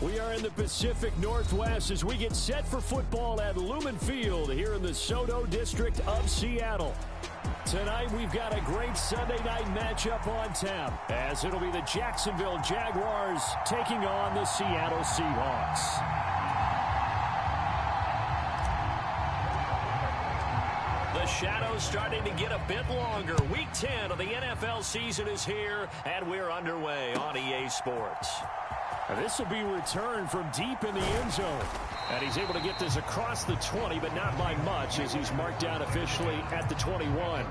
We are in the Pacific Northwest as we get set for football at Lumen Field here in the SoDo district of Seattle. Tonight we've got a great Sunday night matchup on tap as it'll be the Jacksonville Jaguars taking on the Seattle Seahawks. The shadows starting to get a bit longer. Week 10 of the NFL season is here, and we're underway on EA Sports. This will be returned from deep in the end zone. And he's able to get this across the 20, but not by much as he's marked down officially at the 21.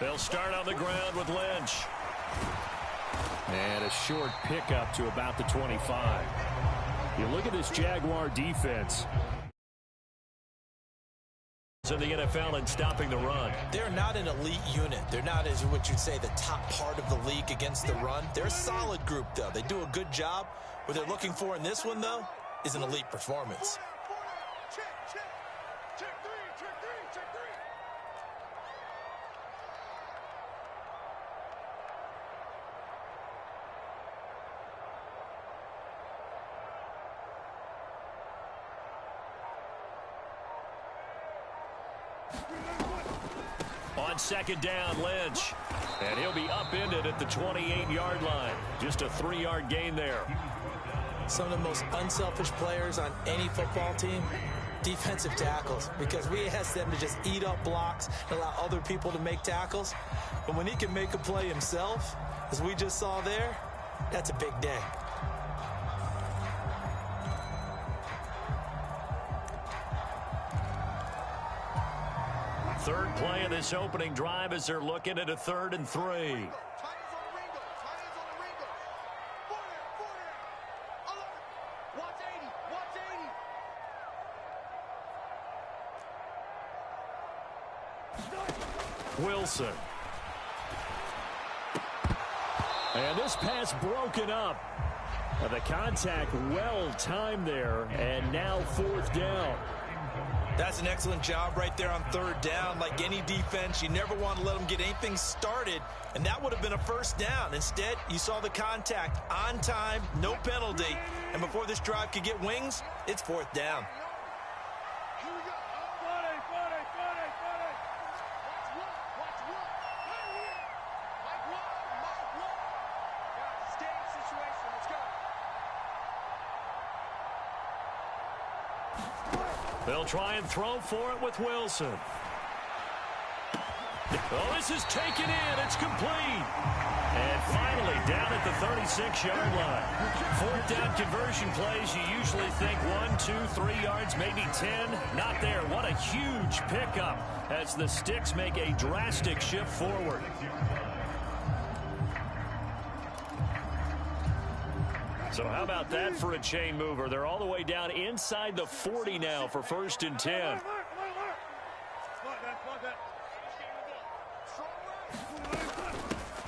They'll start on the ground with Lynch. And a short pickup to about the 25. You look at this Jaguar defense. In the NFL and stopping the run. They're not an elite unit. They're not, as what you'd say, the top part of the league against the run. They're a solid group, though. They do a good job. What they're looking for in this one, though, is an elite performance. On second down, Lynch. And he'll be upended at the 28-yard line. Just a 3-yard gain there. Some of the most unselfish players on any football team, defensive tackles, because we ask them to just eat up blocks and allow other people to make tackles. But when he can make a play himself, as we just saw there, that's a big day. Third play of this opening drive as they're looking at a 3rd and 3. Wilson. And this pass broken up. The contact well timed there, and now 4th down. That's an excellent job right there on 3rd down. Like any defense, you never want to let them get anything started, and that would have been a 1st down. Instead, you saw the contact on time, no penalty, and before this drive could get wings, it's 4th down. They'll try and throw for it with Wilson. Oh, this is taken in. It's complete. And finally down at the 36-yard line. 4th down conversion plays, you usually think 1, 2, 3 yards, maybe 10. Not there. What a huge pickup as the Sticks make a drastic shift forward. So how about that for a chain mover? They're all the way down inside the 40 now for 1st and 10.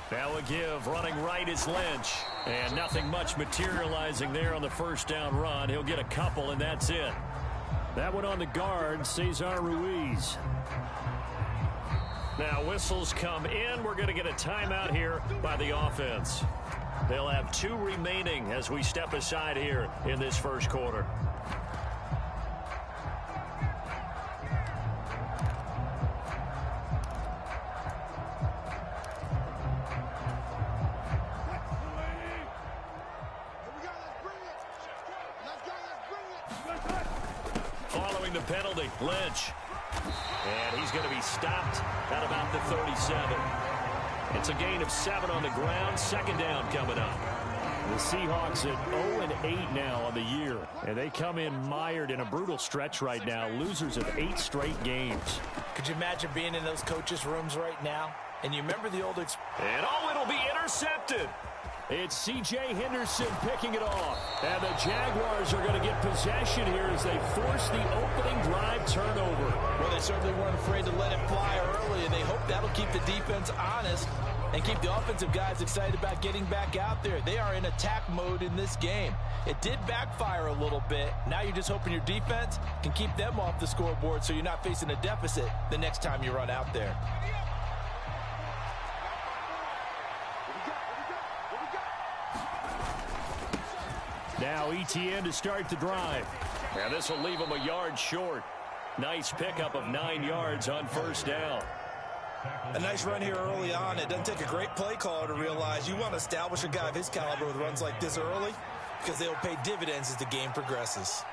Now a give, running right is Lynch. And nothing much materializing there on the 1st down run. He'll get a couple, and that's it. That one on the guard, Cesar Ruiz. Now whistles come in. We're going to get a timeout here by the offense. They'll have 2 remaining as we step aside here in this 1st quarter. Following the penalty, Lynch. And he's going to be stopped at about the 37. It's a gain of 7 on the ground. 2nd down coming up. The Seahawks at 0-8 now on the year. And they come in mired in a brutal stretch right now. Losers of 8 straight games. Could you imagine being in those coaches' rooms right now? And you remember the old... And oh, it'll be intercepted. It's C.J. Henderson picking it off. And the Jaguars are going to get possession here as they force the opening drive turnover. Well, they certainly weren't afraid to let it fly early, and they hope that'll keep the defense honest and keep the offensive guys excited about getting back out there. They are in attack mode in this game. It did backfire a little bit. Now you're just hoping your defense can keep them off the scoreboard so you're not facing a deficit the next time you run out there. Now ETN to start the drive. And this will leave him a yard short. Nice pickup of 9 yards on first down. A nice run here early on. It doesn't take a great play caller to realize you want to establish a guy of his caliber with runs like this early because they'll pay dividends as the game progresses.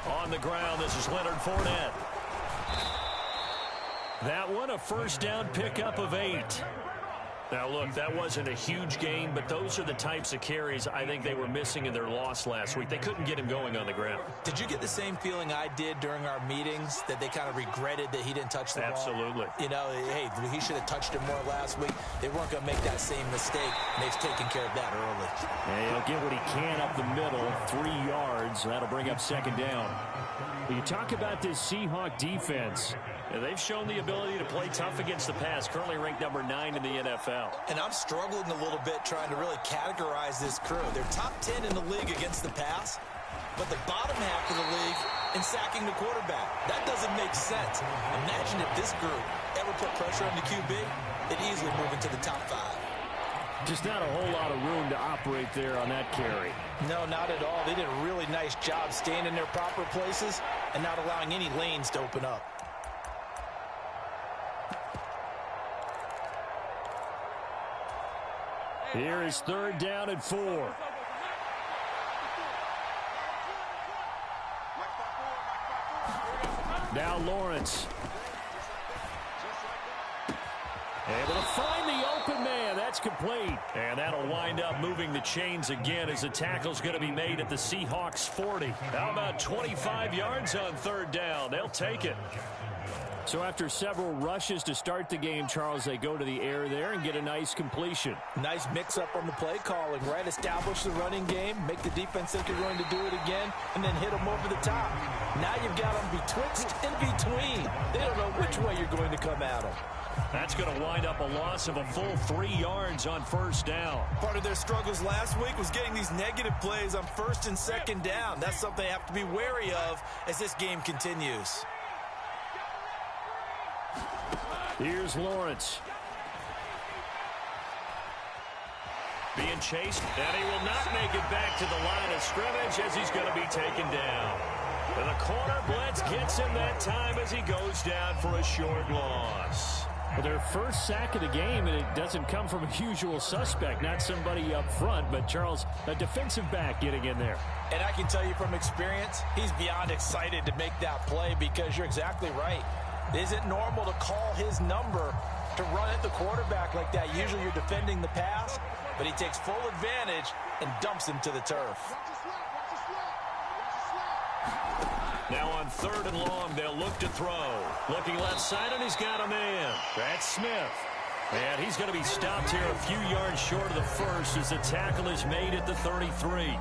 On the ground, this is Leonard Fournette. That one, a first down pickup of 8. Now, look, that wasn't a huge gain, but those are the types of carries I think they were missing in their loss last week. They couldn't get him going on the ground. Did you get the same feeling I did during our meetings, that they kind of regretted that he didn't touch the ball? Absolutely. You know, hey, he should have touched it more last week. They weren't going to make that same mistake, and they've taken care of that early. And he'll get what he can up the middle, 3 yards. That'll bring up second down. You talk about this Seahawk defense. They've shown the ability to play tough against the pass, currently ranked number 9 in the NFL. And I'm struggling a little bit trying to really categorize this crew. They're top 10 in the league against the pass, but the bottom half of the league in sacking the quarterback. That doesn't make sense. Imagine if this group ever put pressure on the QB, they'd easily move into the top 5. Just not a whole lot of room to operate there on that carry. No, not at all. They did a really nice job staying in their proper places and not allowing any lanes to open up. Here is third down and 4. Now Lawrence. Able to find the open man. That's complete. And that'll wind up moving the chains again as the tackle's going to be made at the Seahawks 40. How about 25 yards on third down? They'll take it. So after several rushes to start the game, Charles, they go to the air there and get a nice completion. Nice mix-up on the play calling, right? Establish the running game, make the defense think you're going to do it again, and then hit them over the top. Now you've got them betwixt and between. They don't know which way you're going to come at them. That's going to wind up a loss of a full 3 yards on first down. Part of their struggles last week was getting these negative plays on first and second down. That's something they have to be wary of as this game continues. Here's Lawrence. Being chased, and he will not make it back to the line of scrimmage as he's going to be taken down. And the corner blitz gets him that time as he goes down for a short loss. Well, their first sack of the game, and it doesn't come from a usual suspect, not somebody up front, but Charles, a defensive back getting in there. And I can tell you from experience, he's beyond excited to make that play because you're exactly right. It isn't normal to call his number to run at the quarterback like that. Usually you're defending the pass, but he takes full advantage and dumps him to the turf. Now on third and long, they'll look to throw. Looking left side, and he's got a man. That's Smith. And he's going to be stopped here a few yards short of the first as the tackle is made at the 33.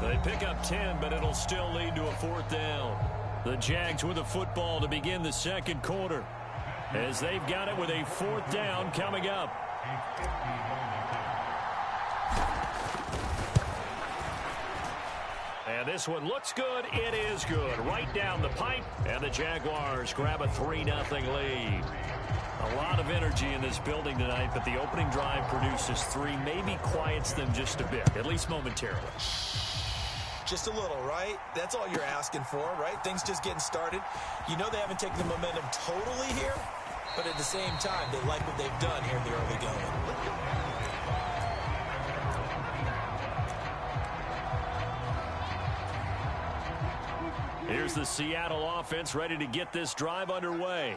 They pick up 10, but it'll still lead to a fourth down. The Jags with a football to begin the second quarter as they've got it with a fourth down coming up. And this one looks good. It is good. Right down the pipe, and the Jaguars grab a 3-0 lead. A lot of energy in this building tonight, but the opening drive produces 3, maybe quiets them just a bit, at least momentarily. Just a little, right? That's all you're asking for, right? Things just getting started. You know they haven't taken the momentum totally here, but at the same time, they like what they've done here in the early going. Here's the Seattle offense ready to get this drive underway.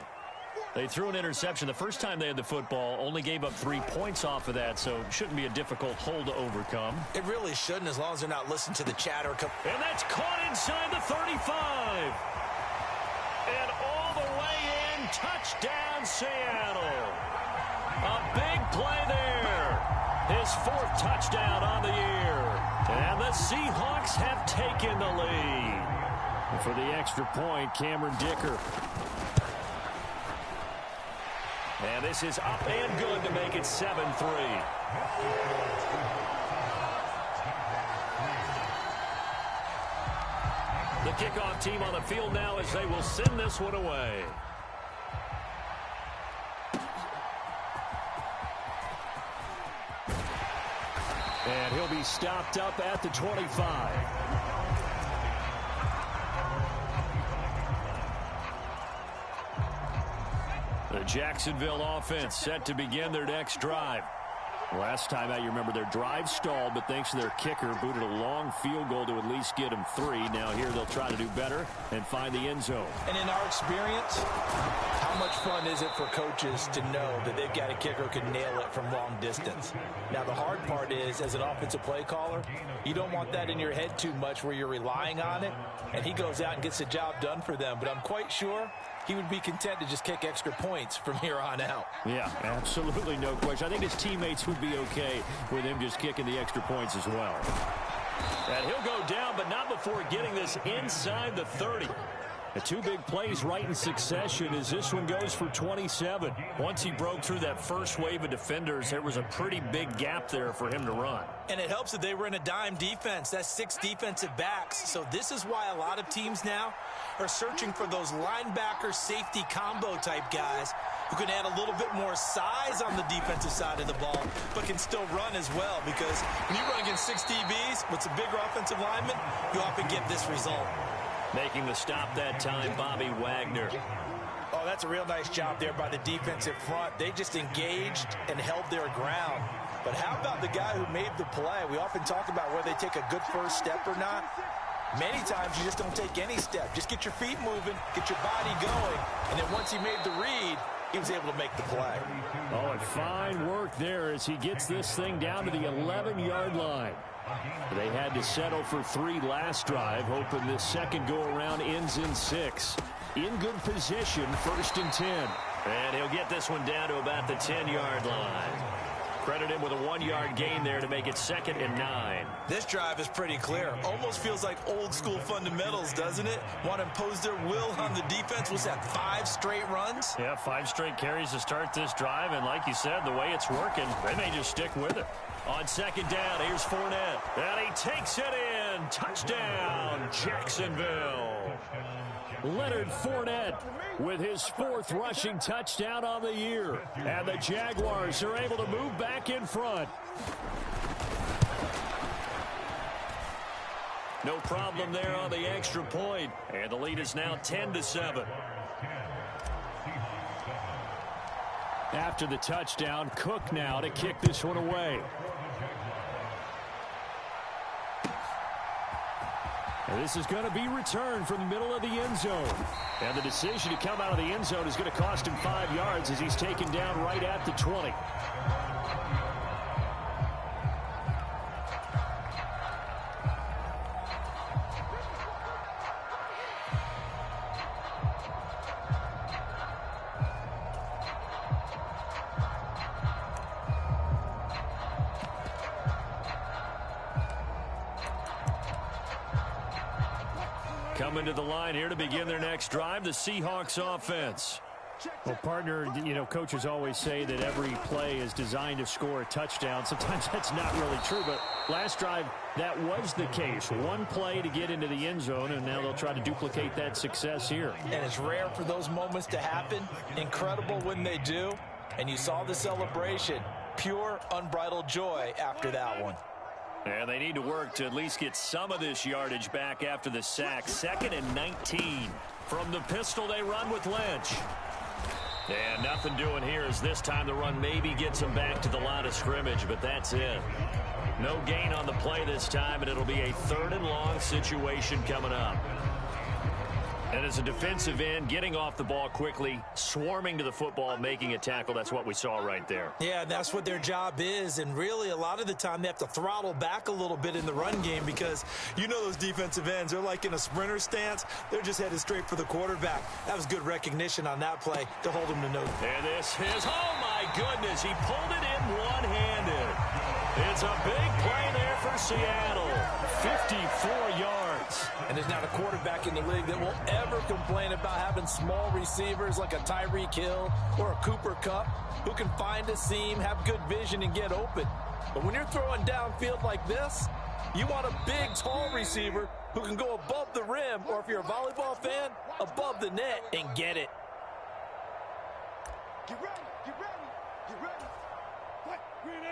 They threw an interception the first time they had the football, only gave up 3 points off of that, so shouldn't be a difficult hole to overcome. It really shouldn't, as long as they're not listening to the chatter. And that's caught inside the 35. And all the way in, touchdown Seattle. A big play there. His 4th touchdown on the year. And the Seahawks have taken the lead. And for the extra point, Cameron Dicker. And this is up and good to make it 7-3. The kickoff team on the field now as they will send this one away. And he'll be stopped up at the 25. The Jacksonville offense set to begin their next drive. Last time out, you remember their drive stalled, but thanks to their kicker, booted a long field goal to at least get them 3. Now here they'll try to do better and find the end zone. And in our experience, how much fun is it for coaches to know that they've got a kicker who can nail it from long distance? Now, the hard part is, as an offensive play caller, you don't want that in your head too much where you're relying on it, and he goes out and gets the job done for them. But I'm quite sure he would be content to just kick extra points from here on out. Yeah, absolutely no question. I think his teammates would be okay with him just kicking the extra points as well. And he'll go down, but not before getting this inside the 30. The 2 big plays right in succession as this one goes for 27. Once he broke through that first wave of defenders, there was a pretty big gap there for him to run. And it helps that they were in a dime defense. That's 6 defensive backs. So this is why a lot of teams now are searching for those linebacker safety combo type guys who can add a little bit more size on the defensive side of the ball, but can still run as well, because when you run against 6 DBs with some bigger offensive linemen, you often get this result. Making the stop that time, Bobby Wagner. Oh, that's a real nice job there by the defensive front. They just engaged and held their ground. But how about the guy who made the play? We often talk about whether they take a good first step or not. Many times you just don't take any step. Just get your feet moving, get your body going, and then once he made the read, he was able to make the play. Oh, and fine work there as he gets this thing down to the 11-yard line. They had to settle for 3 last drive, hoping this second go-around ends in 6. In good position, 1st and 10. And he'll get this one down to about the 10-yard line. Credit him with a 1-yard gain there to make it 2nd and 9. This drive is pretty clear. Almost feels like old-school fundamentals, doesn't it? Want to impose their will on the defense. Was that 5 straight runs? Yeah, 5 straight carries to start this drive. And like you said, the way it's working, they may just stick with it. On 2nd down, here's Fournette. And he takes it in. Touchdown, Jacksonville. Leonard Fournette with his 4th rushing touchdown on the year. And the Jaguars are able to move back in front. No problem there on the extra point. And the lead is now 10-7. After the touchdown, Cook now to kick this one away. And this is going to be returned from the middle of the end zone. And the decision to come out of the end zone is going to cost him 5 yards as he's taken down right at the 20. Coming to the line here to begin their next drive, the Seahawks offense. Well, partner, coaches always say that every play is designed to score a touchdown. Sometimes that's not really true, but last drive, that was the case. 1 play to get into the end zone, and now they'll try to duplicate that success here. And it's rare for those moments to happen. Incredible when they do. And you saw the celebration. Pure, unbridled joy after that one. And they need to work to at least get some of this yardage back after the sack. 2nd and 19. From the pistol, they run with Lynch. And nothing doing here as this time the run maybe gets them back to the line of scrimmage, but that's it. No gain on the play this time, and it'll be a 3rd and long situation coming up. And as a defensive end, getting off the ball quickly, swarming to the football, making a tackle, that's what we saw right there. Yeah, that's what their job is. And really, a lot of the time, they have to throttle back a little bit in the run game because you know those defensive ends, they're like in a sprinter stance. They're just headed straight for the quarterback. That was good recognition on that play to hold him to no. And this is, oh my goodness, he pulled it in one-handed. It's a big play there for Seattle. 54 yards. And there's not a quarterback in the league that will ever complain about having small receivers like a Tyreek Hill or a Cooper Kupp who can find a seam, have good vision, and get open. But when you're throwing downfield like this, you want a big, tall receiver who can go above the rim, or if you're a volleyball fan, above the net and get it. Get ready, get ready, get ready. What? Green 80.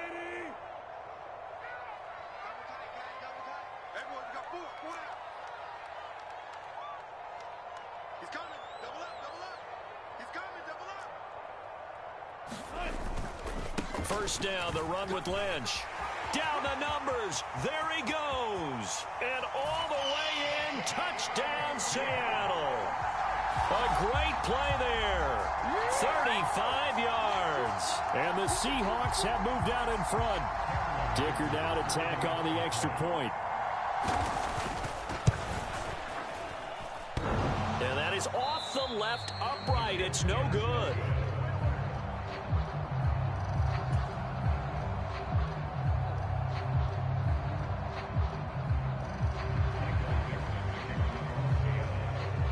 Everyone got four out. He's coming, double up. He's coming, double up. First down, the run with Lynch. Down the numbers, there he goes. And all the way in, touchdown Seattle. A great play there. 35 yards. And the Seahawks have moved out in front. Dicker now to tack on the extra point. And that is off the left upright. It's no good.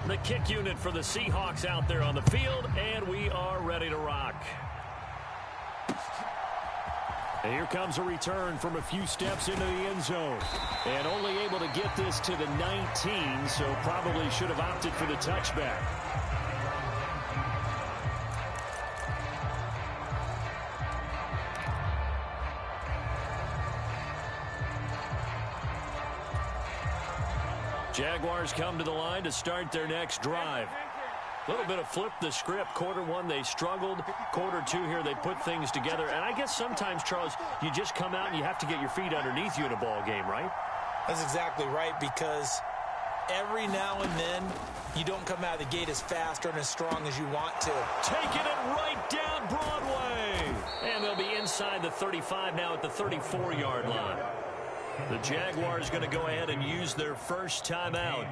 The kick unit for the Seahawks out there on the field, and we are ready to rock. And here comes a return from a few steps into the end zone. And only able to get this to the 19, so probably should have opted for the touchback. Jaguars come to the line to start their next drive. A little bit of flip the script. Quarter one, they struggled. Quarter two here, they put things together. And I guess sometimes, Charles, you just come out and you have to get your feet underneath you in a ball game, right? That's exactly right, because every now and then you don't come out of the gate as fast or as strong as you want to. Taking it right down Broadway. And they'll be inside the 35 now at the 34-yard line. The Jaguars going to go ahead and use their first timeout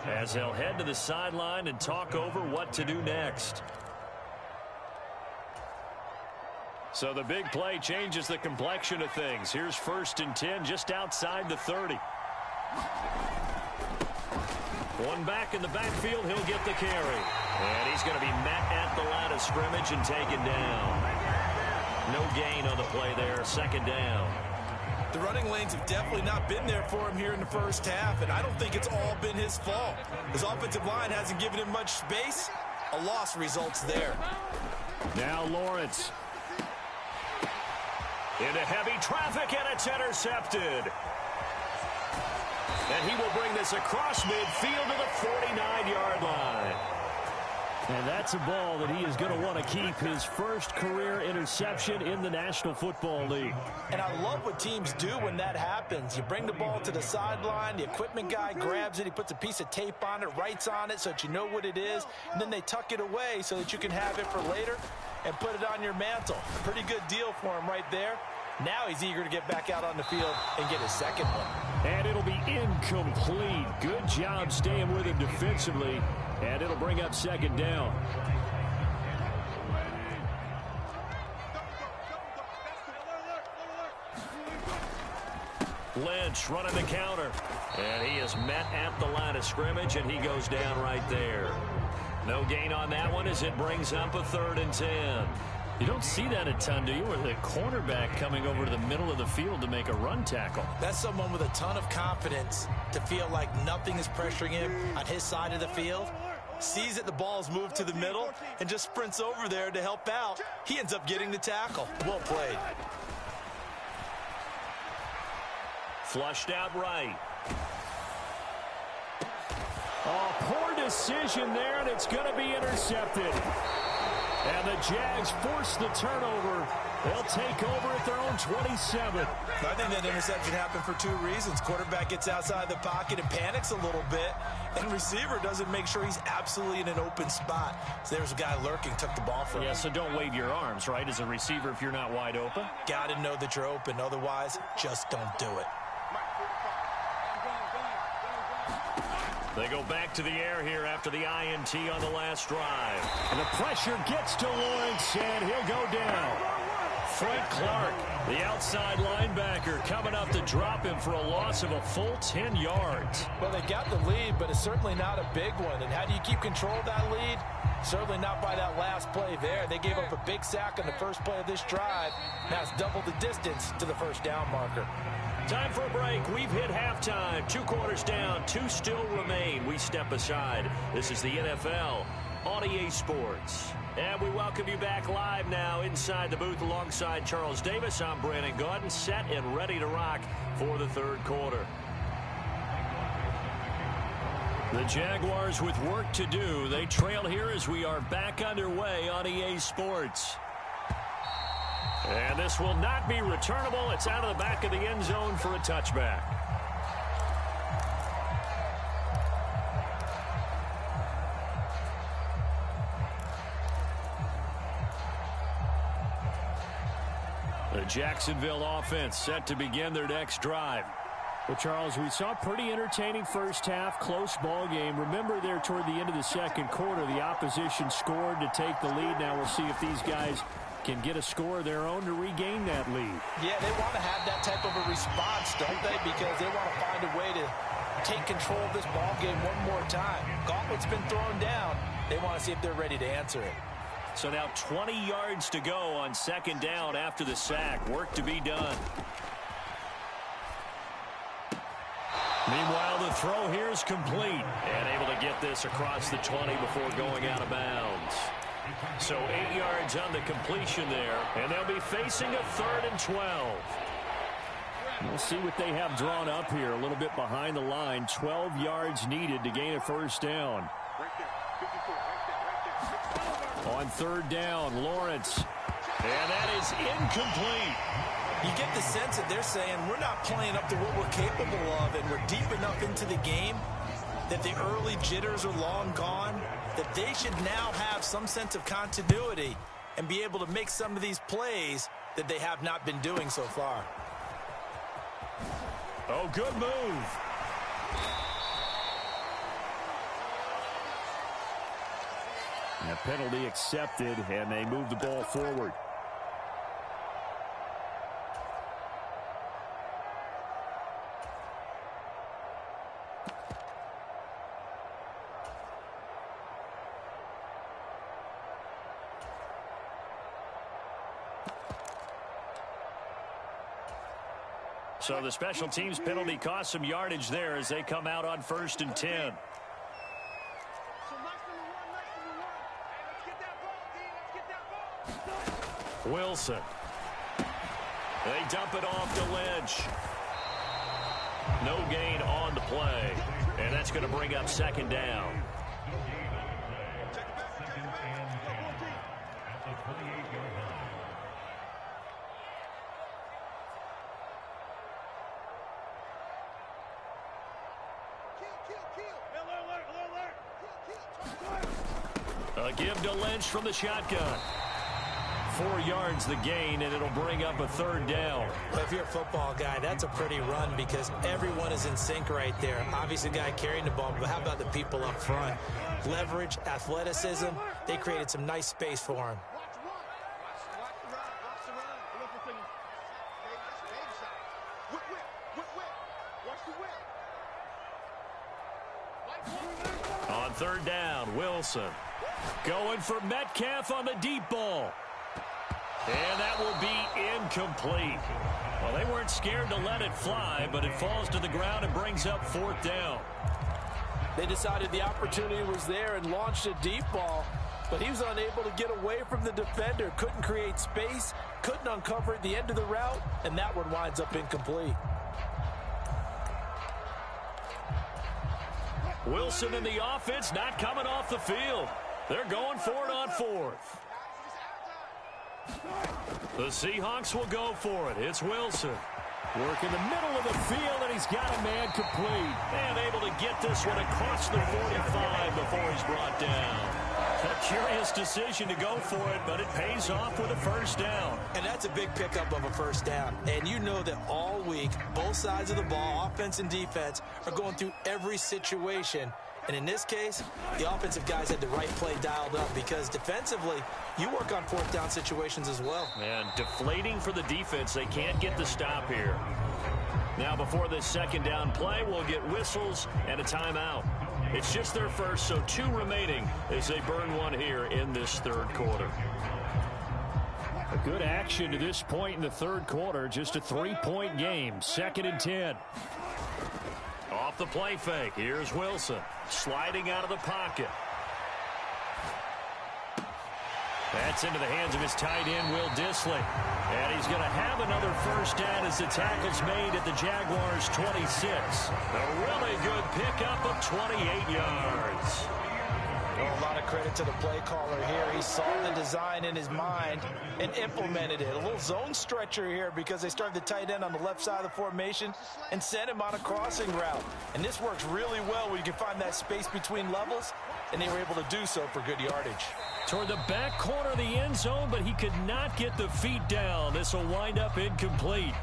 as they'll head to the sideline and talk over what to do next. So the big play changes the complexion of things. Here's 1st and 10 just outside the 30. One back in the backfield, he'll get the carry. And he's going to be met at the line of scrimmage and taken down. No gain on the play there, 2nd down. The running lanes have definitely not been there for him here in the first half, and I don't think it's all been his fault. His offensive line hasn't given him much space. A loss results there. Now Lawrence. Into heavy traffic, and it's intercepted. And he will bring this across midfield to the 49-yard line. And that's a ball that he is going to want to keep, his first career interception in the National Football League. And I love what teams do when that happens. You bring the ball to the sideline, the equipment guy grabs it, he puts a piece of tape on it, writes on it so that you know what it is, and then they tuck it away so that you can have it for later and put it on your mantle. Pretty good deal for him right there. Now he's eager to get back out on the field and get his second one. And it'll be incomplete. Good job staying with him defensively. And it'll bring up 2nd down. Lynch running the counter. And he is met at the line of scrimmage, and he goes down right there. No gain on that one as it brings up a 3rd and 10. You don't see that a ton, do you? With the cornerback coming over to the middle of the field to make a run tackle. That's someone with a ton of confidence to feel like nothing is pressuring him on his side of the field. Sees that the ball's moved to the middle and just sprints over there to help out. He ends up getting the tackle. Well played. Flushed out right. Oh, poor decision there, and it's going to be intercepted. And the Jags force the turnover. They'll take over at their own 27. I think that interception happened for two reasons. Quarterback gets outside the pocket and panics a little bit, and receiver doesn't make sure he's absolutely in an open spot. So there's a guy lurking, took the ball from him. Yeah, so don't wave your arms, right, as a receiver if you're not wide open. Got to know that you're open. Otherwise, just don't do it. They go back to the air here after the INT on the last drive. And the pressure gets to Lawrence, and he'll go down. Frank Clark, the outside linebacker, coming up to drop him for a loss of a full 10 yards. Well, they got the lead, but it's certainly not a big one. And how do you keep control of that lead? Certainly not by that last play there. They gave up a big sack on the first play of this drive. Now it's double the distance to the first down marker. Time for a break. We've hit halftime. 2 quarters down. 2 still remain. We step aside. This is the NFL on EA Sports. And we welcome you back live now inside the booth alongside Charles Davis. I'm Brandon Gaudin, set and ready to rock for the third quarter. The Jaguars with work to do. They trail here as we are back underway on EA Sports. And this will not be returnable. It's out of the back of the end zone for a touchback. The Jacksonville offense set to begin their next drive. Well, Charles, we saw a pretty entertaining first half, close ball game. Remember there toward the end of the second quarter, the opposition scored to take the lead. Now we'll see if these guys can get a score of their own to regain that lead. Yeah, they want to have that type of a response, don't they? Because they want to find a way to take control of this ball game one more time. Gauntlet's been thrown down. They want to see if they're ready to answer it. So now 20 yards to go on second down after the sack. Work to be done. Meanwhile, the throw here is complete. And able to get this across the 20 before going out of bounds. So 8 yards on the completion there. And they'll be facing a 3rd and 12. We'll see what they have drawn up here. A little bit behind the line. 12 yards needed to gain a first down. On 3rd down, Lawrence. And that is incomplete. You get the sense that they're saying we're not playing up to what we're capable of, and we're deep enough into the game that the early jitters are long gone, that they should now have some sense of continuity and be able to make some of these plays that they have not been doing so far. Oh, good move. And a penalty accepted, and they move the ball forward. So the special teams penalty cost some yardage there as they come out on 1st and 10. Wilson. They dump it off to Lynch. No gain on the play. And that's going to bring up 2nd down. A give to Lynch from the shotgun. 4 yards the gain, and it'll bring up a 3rd down. Well, if you're a football guy, that's a pretty run because everyone is in sync right there. Obviously, the guy carrying the ball, but how about the people up front? Leverage, athleticism, they created some nice space for him. On 3rd down, Wilson. Going for Metcalf on the deep ball. And that will be incomplete. Well, they weren't scared to let it fly, but it falls to the ground and brings up 4th down. They decided the opportunity was there and launched a deep ball, but he was unable to get away from the defender. Couldn't create space, couldn't uncover at the end of the route, and that one winds up incomplete. Wilson and the offense not coming off the field. They're going for it on 4th. The Seahawks will go for it. It's Wilson. Work in the middle of the field, and he's got a man complete. And able to get this one across the 45 before he's brought down. A curious decision to go for it, but it pays off with a first down. And that's a big pickup of a first down. And you know that all week, both sides of the ball, offense and defense, are going through every situation. And in this case, the offensive guys had the right play dialed up because defensively, you work on fourth down situations as well. And deflating for the defense. They can't get the stop here. Now before this second down play, we'll get whistles and a timeout. It's just their first, so 2 remaining as they burn one here in this third quarter. A good action to this point in the third quarter. Just a 3-point game. 2nd and 10. Off the play fake. Here's Wilson. Sliding out of the pocket. That's into the hands of his tight end, Will Dissly. And he's going to have another first down as the tackle's made at the Jaguars' 26. A really good pickup of 28 yards. A lot of credit to the play caller here. He saw the design in his mind and implemented it. A little zone stretcher here because they started the tight end on the left side of the formation and sent him on a crossing route. And this works really well where you can find that space between levels, and they were able to do so for good yardage. Toward the back corner of the end zone, but he could not get the feet down. This will wind up incomplete.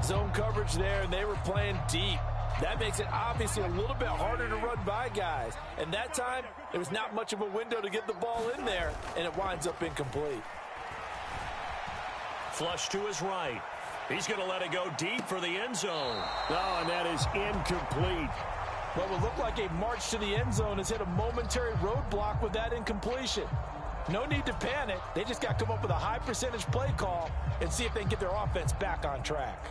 Zone coverage there, and they were playing deep. That makes it obviously a little bit harder to run by guys. And that time, there was not much of a window to get the ball in there, and it winds up incomplete. Flush to his right. He's going to let it go deep for the end zone. Oh, and that is incomplete. What would look like a march to the end zone has hit a momentary roadblock with that incompletion. No need to panic. They just got to come up with a high percentage play call and see if they can get their offense back on track.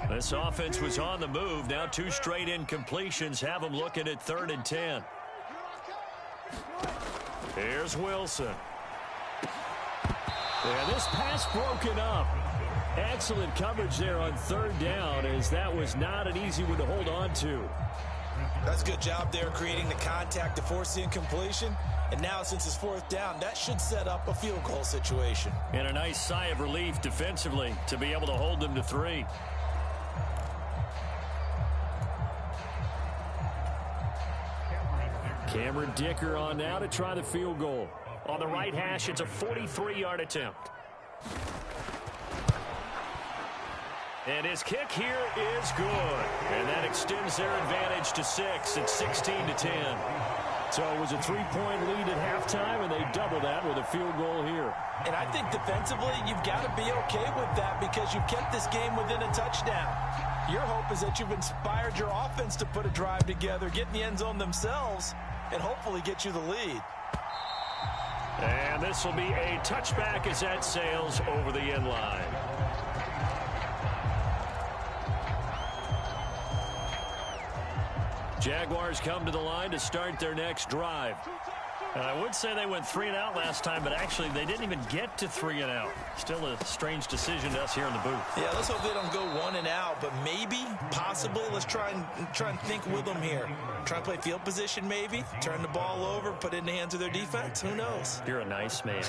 This offense was on the move. Now 2 straight incompletions have them looking at 3rd and 10. Here's Wilson. And this pass broken up. Excellent coverage there on 3rd down, as that was not an easy one to hold on to. That's a good job there creating the contact to force the incompletion. And now since it's 4th down, that should set up a field goal situation. And a nice sigh of relief defensively to be able to hold them to 3. Cameron Dicker on now to try the field goal. On the right hash, it's a 43-yard attempt. And his kick here is good. And that extends their advantage to 6. It's 16-10. So it was a 3-point lead at halftime, and they double that with a field goal here. And I think defensively, you've got to be okay with that because you've kept this game within a touchdown. Your hope is that you've inspired your offense to put a drive together, get in the end zone themselves, and hopefully get you the lead. And this will be a touchback as that sails over the end line. Jaguars come to the line to start their next drive. And I would say they went 3 and out last time, but actually they didn't even get to 3 and out. Still a strange decision to us here in the booth. Yeah, let's hope they don't go 1 and out, but maybe, possibly, let's try and think with them here. Try and play field position maybe, turn the ball over, put it in the hands of their defense. Who knows? You're a nice man.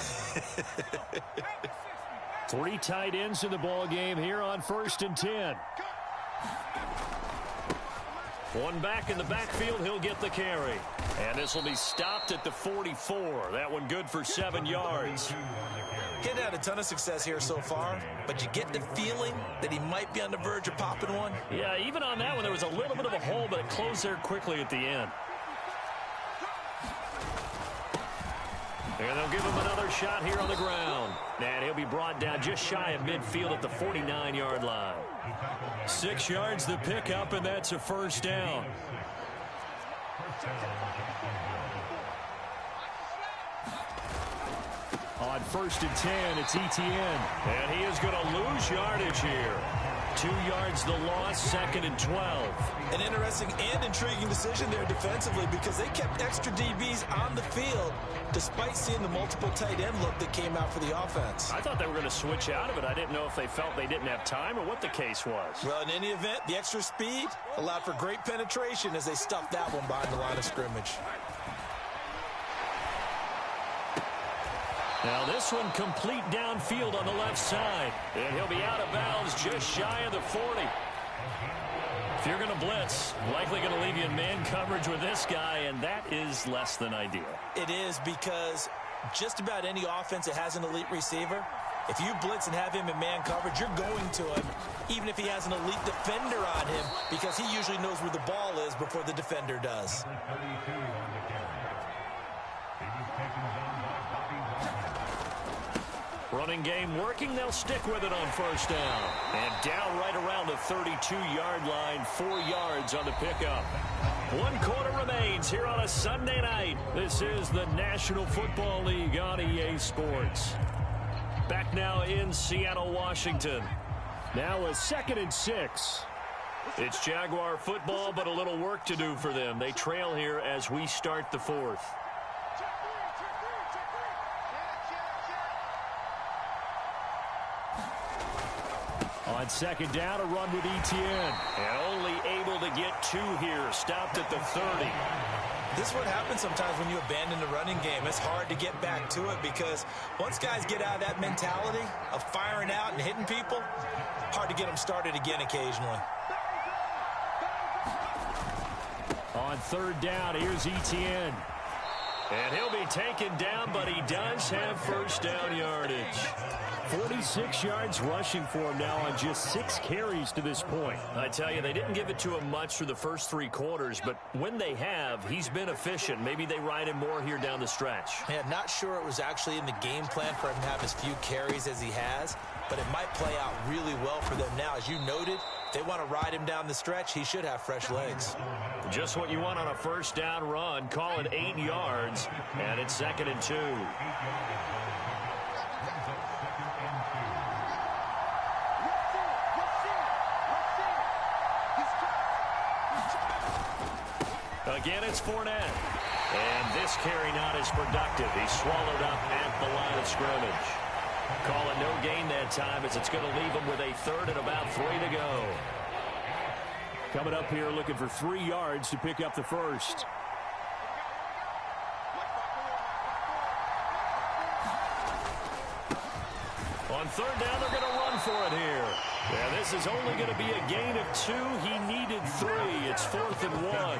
3 tight ends in the ball game here on 1st and 10. One back in the backfield, he'll get the carry. And this will be stopped at the 44. That one good for 7 yards. He's had a ton of success here so far, but you get the feeling that he might be on the verge of popping one. Yeah, even on that one, there was a little bit of a hole, but it closed there quickly at the end. And they'll give him another shot here on the ground. And he'll be brought down just shy of midfield at the 49-yard line. 6 yards the pickup, and that's a first down. On 1st and 10, it's Etienne. And he is going to lose yardage here. 2 yards the loss, 2nd and 12. An interesting and intriguing decision there defensively because they kept extra DBs on the field despite seeing the multiple tight end look that came out for the offense. I thought they were going to switch out of it. I didn't know if they felt they didn't have time or what the case was. Well, in any event, the extra speed allowed for great penetration as they stuffed that one behind the line of scrimmage. Now this one complete downfield on the left side. And he'll be out of bounds just shy of the 40. If you're going to blitz, likely going to leave you in man coverage with this guy, and that is less than ideal. It is, because just about any offense that has an elite receiver, if you blitz and have him in man coverage, you're going to him, even if he has an elite defender on him, because he usually knows where the ball is before the defender does. Running game working. They'll stick with it on first down. And down right around the 32-yard line, 4 yards on the pickup. 1 quarter remains here on a Sunday night. This is the National Football League on EA Sports. Back now in Seattle, Washington. Now a 2nd and 6. It's Jaguar football, but a little work to do for them. They trail here as we start the 4th. On 2nd down, a run with Etienne. And only able to get 2 here. Stopped at the 30. This is what happens sometimes when you abandon the running game. It's hard to get back to it, because once guys get out of that mentality of firing out and hitting people, hard to get them started again occasionally. On 3rd down, here's Etienne. And he'll be taken down, but he does have first down yardage. 46 yards rushing for him now on just 6 carries to this point. I tell you, they didn't give it to him much through the first 3 quarters, but when they have, he's been efficient. Maybe they ride him more here down the stretch. Yeah, not sure it was actually in the game plan for him to have as few carries as he has, but it might play out really well for them now. As you noted, if they want to ride him down the stretch, he should have fresh legs. Just what you want on a first down run. Call it 8 yards, and it's 2nd and 2. Again, it's Fournette. And this carry not as productive. He's swallowed up at the line of scrimmage. Call it no gain that time, as it's going to leave him with a 3rd and about 3 to go. Coming up here looking for 3 yards to pick up the first. On 3rd down, they're going to run for it here. Yeah, this is only going to be a gain of 2. He needed 3. It's 4th and 1.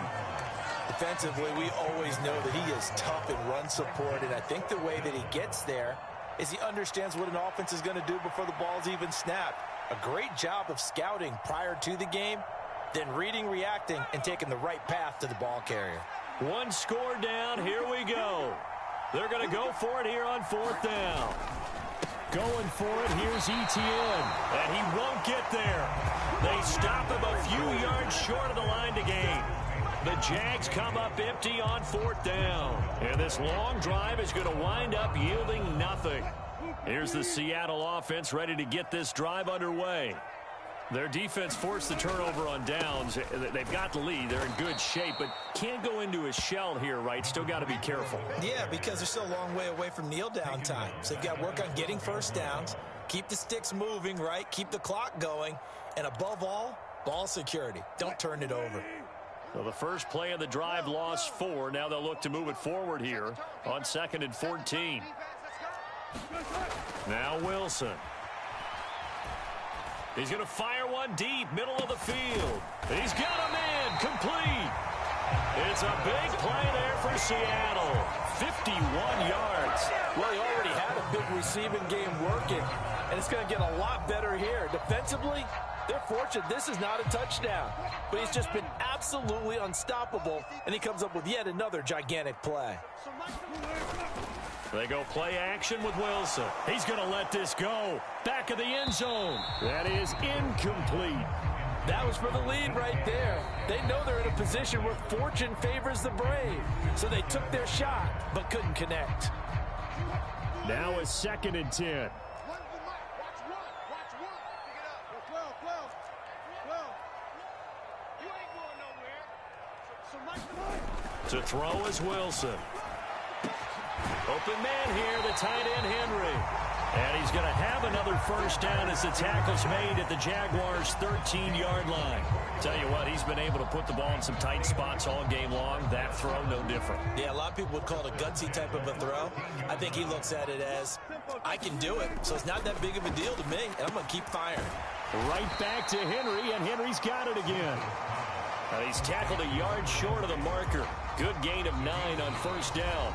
Defensively, we always know that he is tough in run support, and I think the way that he gets there is he understands what an offense is going to do before the ball's even snapped. A great job of scouting prior to the game, then reading, reacting, and taking the right path to the ball carrier. 1 score down. Here we go. They're going to go for it here on 4th down. Going for it. Here's Etienne. And he won't get there. They stop him a few yards short of the line to gain. The Jags come up empty on 4th down. And this long drive is going to wind up yielding nothing. Here's the Seattle offense ready to get this drive underway. Their defense forced the turnover on downs. They've got the lead. They're in good shape, but can't go into a shell here, right? Still got to be careful. Yeah, because they're still a long way away from kneel down time. So they've got to work on getting first downs, keep the sticks moving, right? Keep the clock going, and above all, ball security. Don't turn it over. Well, the first play of the drive lost 4. Now they'll look to move it forward here on 2nd and 14. Now Wilson. He's going to fire one deep, middle of the field. He's got a man, complete. It's a big play there for Seattle. 51 yards. Well, he already had a big receiving game working, and it's going to get a lot better here. Defensively, they're fortunate this is not a touchdown, but he's just been absolutely unstoppable, and he comes up with yet another gigantic play. They go play action with Wilson. He's going to let this go. Back of the end zone. That is incomplete. That was for the lead right there. They know they're in a position where fortune favors the brave, so they took their shot but couldn't connect. Now a 2nd and 10. To throw is Wilson. Open man here, the tight end Henry. And he's going to have another first down as the tackle's made at the Jaguars' 13-yard line. Tell you what, he's been able to put the ball in some tight spots all game long. That throw, no different. Yeah, a lot of people would call it a gutsy type of a throw. I think he looks at it as, I can do it, so it's not that big of a deal to me, and I'm going to keep firing. Right back to Henry, and Henry's got it again. He's tackled a yard short of the marker. Good gain of 9 on first down.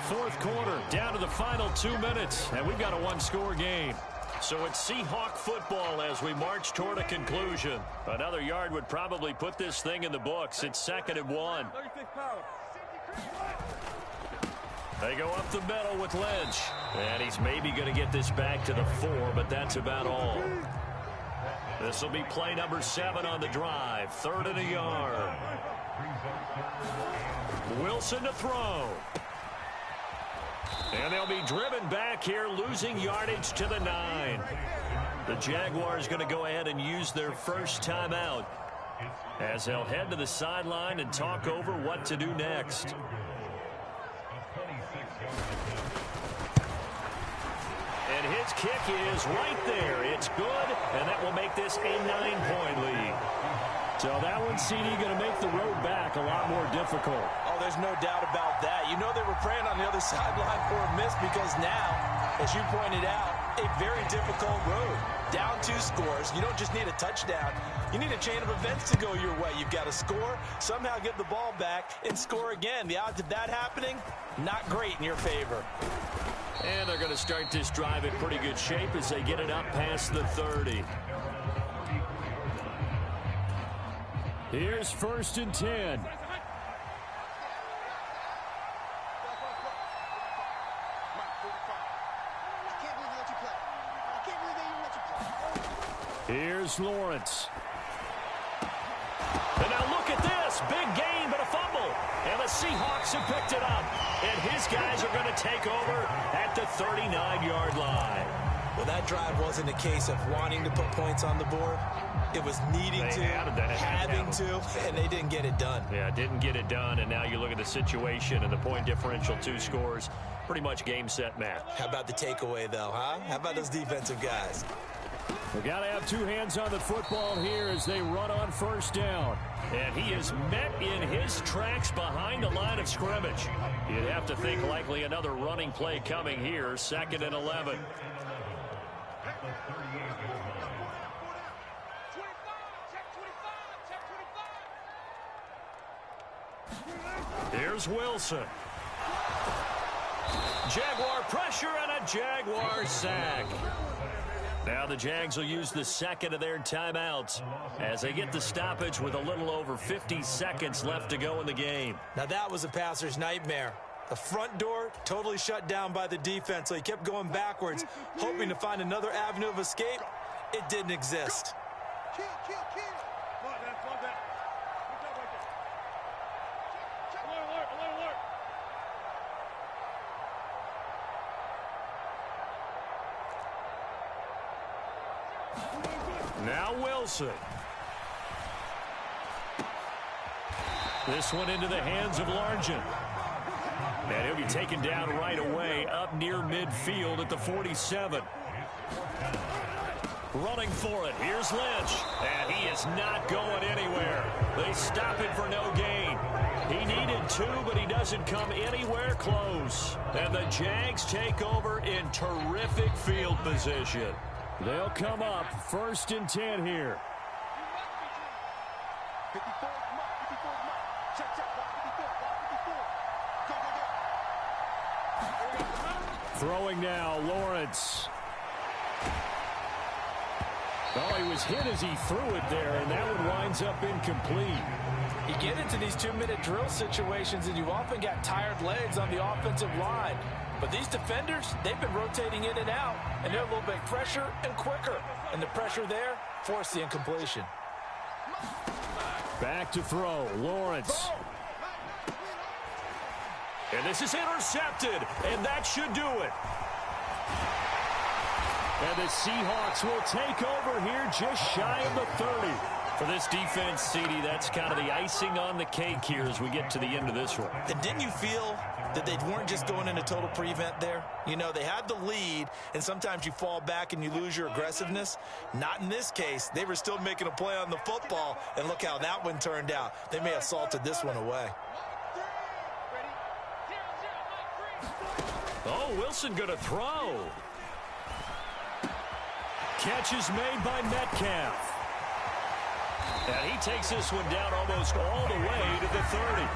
Fourth quarter, down to the final 2 minutes, and we've got a one-score game. So it's Seahawk football as we march toward a conclusion. Another yard would probably put this thing in the books. It's 2nd and 1. They go up the middle with Lynch. And he's maybe going to get this back to the 4, but that's about all. This will be play number 7 on the drive. 3rd and a yard. Wilson to throw. And they'll be driven back here, losing yardage to the 9. The Jaguars going to go ahead and use their first timeout as they'll head to the sideline and talk over what to do next. And his kick is right there. It's good, and that will make this a 9-point lead. So that one, CD, going to make the road back a lot more difficult. Oh, there's no doubt about that. You know they were praying on the other sideline for a miss because now, as you pointed out, a very difficult road. Down 2 scores. You don't just need a touchdown. You need a chain of events to go your way. You've got to score, somehow get the ball back, and score again. The odds of that happening, not great in your favor. And they're going to start this drive in pretty good shape as they get it up past the 30. Here's 1st and 10. Here's Lawrence. And now look at this. Big gain, but a fumble. And the Seahawks have picked it up. And his guys are going to take over at the 39-yard line. Well, that drive wasn't a case of wanting to put points on the board. It was needing to, having to, and they didn't get it done. Yeah, didn't get it done, and now you look at the situation and the point differential, 2 scores, pretty much game, set, match. How about the takeaway, though, huh? How about those defensive guys? We got to have 2 hands on the football here as they run on first down. And he is met in his tracks behind the line of scrimmage. You'd have to think likely another running play coming here, 2nd and 11. Here's Wilson. Jaguar pressure and a Jaguar sack. Now the Jags will use the 2nd of their timeouts as they get the stoppage with a little over 50 seconds left to go in the game. Now that was a passer's nightmare. The front door totally shut down by the defense, so he kept going backwards, hoping to find another avenue of escape. It didn't exist. Kill. Love that. Good job right there. Alert. Now Wilson. This one into the hands of Largent. And he'll be taken down right away up near midfield at the 47. Running for it. Here's Lynch. And he is not going anywhere. They stop it for no gain. He needed 2, but he doesn't come anywhere close. And the Jags take over in terrific field position. They'll come up 1st and 10 here. 54 mark. Check. 54. Go. Throwing now, Lawrence. Oh, he was hit as he threw it there, and that one winds up incomplete. You get into these 2-minute drill situations, and you've often got tired legs on the offensive line. But these defenders, they've been rotating in and out, and they're a little bit fresher and quicker. And the pressure there forced the incompletion. Back to throw, Lawrence. And this is intercepted, and that should do it. And the Seahawks will take over here just shy of the 30. For this defense, CD, that's kind of the icing on the cake here as we get to the end of this one. And didn't you feel that they weren't just going into total prevent there? You know, they had the lead, and sometimes you fall back and you lose your aggressiveness. Not in this case. They were still making a play on the football, and look how that one turned out. They may have salted this one away. Oh, Wilson going to throw. Catch is made by Metcalf. And he takes this one down almost all the way to the 30.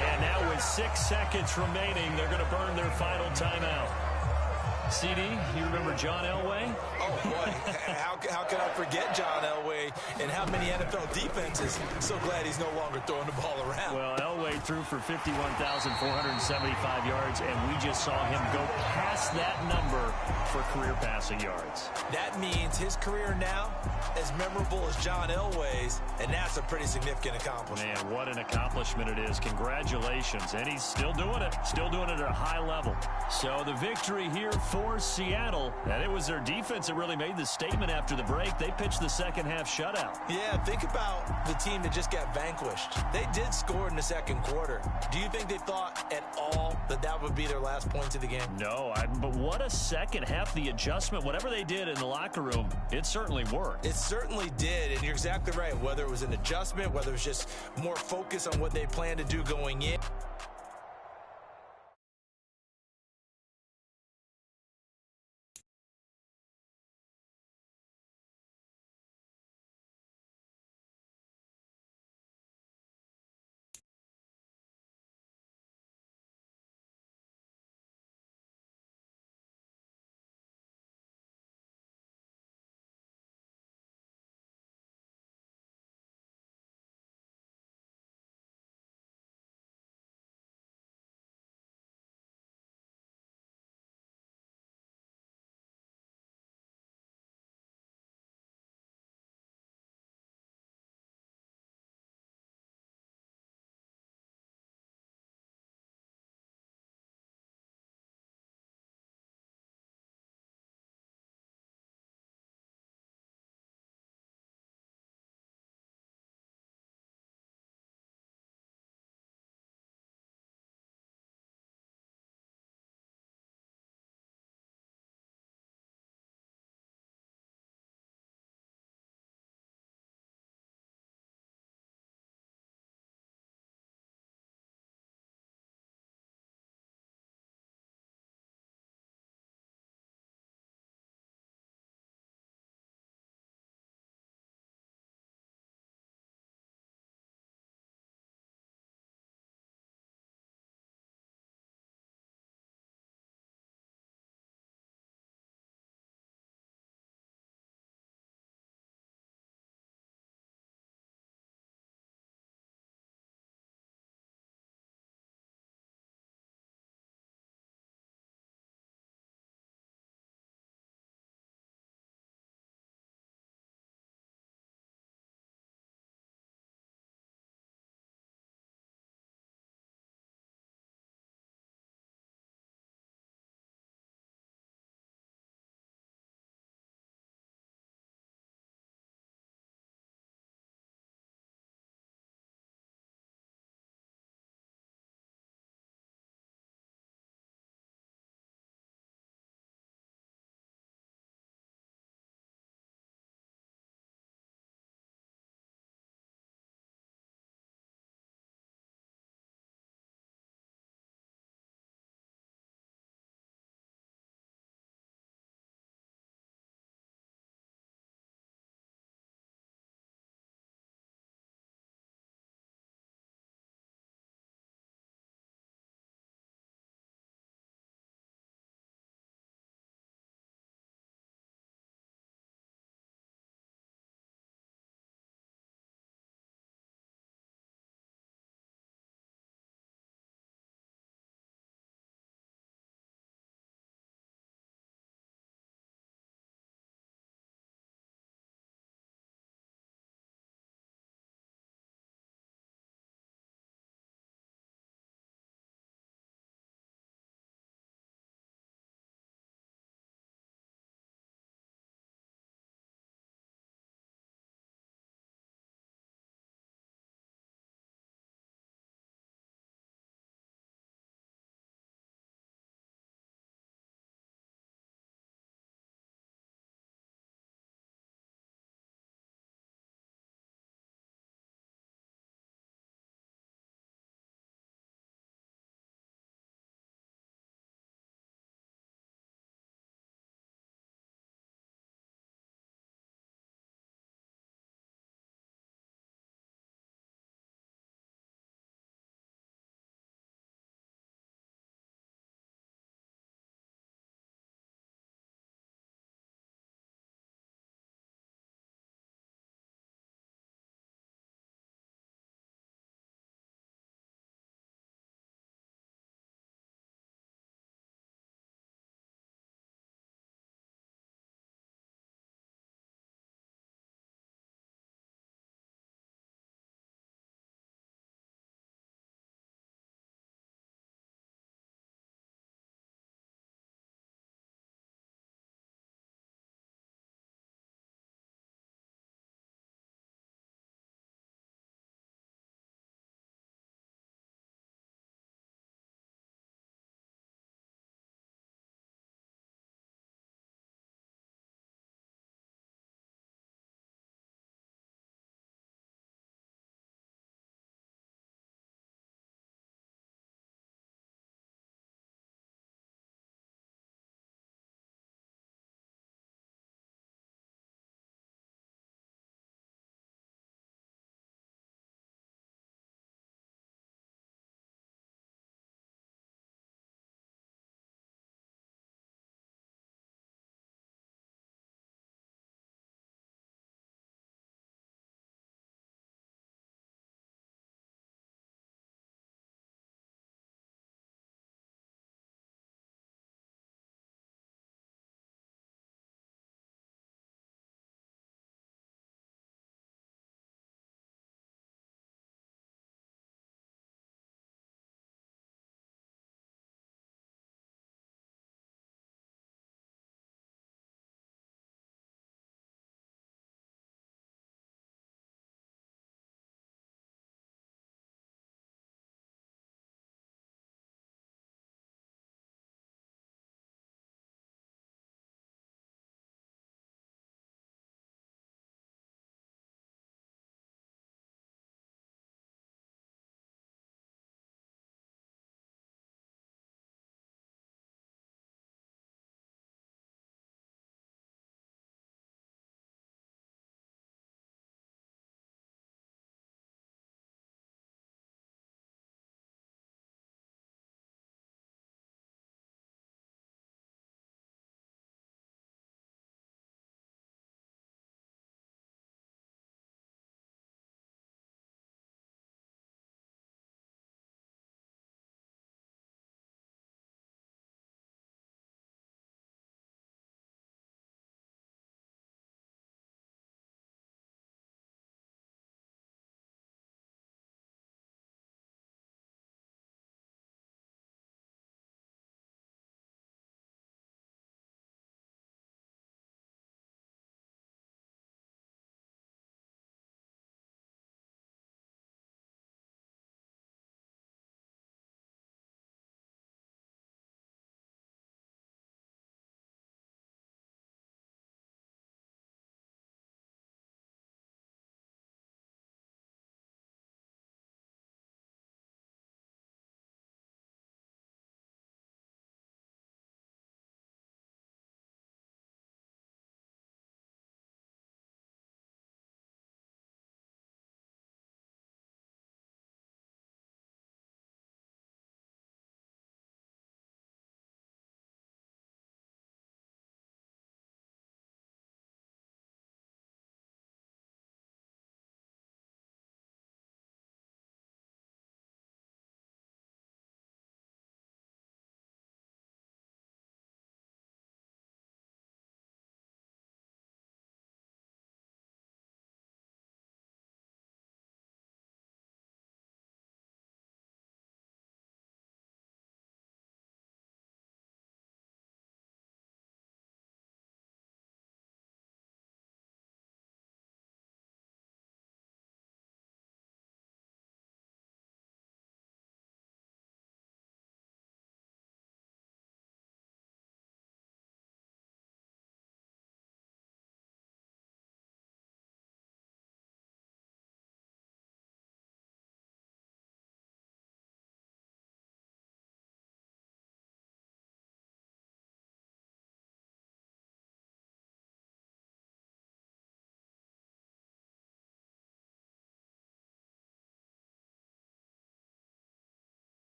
And now with 6 seconds remaining, they're going to burn their final timeout. CD, you remember John Elway? Oh, boy. How could I forget John Elway and how many NFL defenses? So glad he's no longer throwing the ball around. Well, Elway threw for 51,475 yards, and we just saw him go past that number for career passing yards. That means his career now as memorable as John Elway's, and that's a pretty significant accomplishment. Man, what an accomplishment it is. Congratulations. And he's still doing it at a high level. So the victory here for Seattle, and it was their defense that really made the statement after the break. They pitched the second half shutout. Yeah, think about the team that just got vanquished. They did score in the second quarter. Do you think they thought at all that that would be their last points of the game? No, but what a second half. The adjustment, whatever they did in the locker room, it certainly worked. It certainly did, and you're exactly right. Whether it was an adjustment, whether it was just more focus on what they planned to do going in.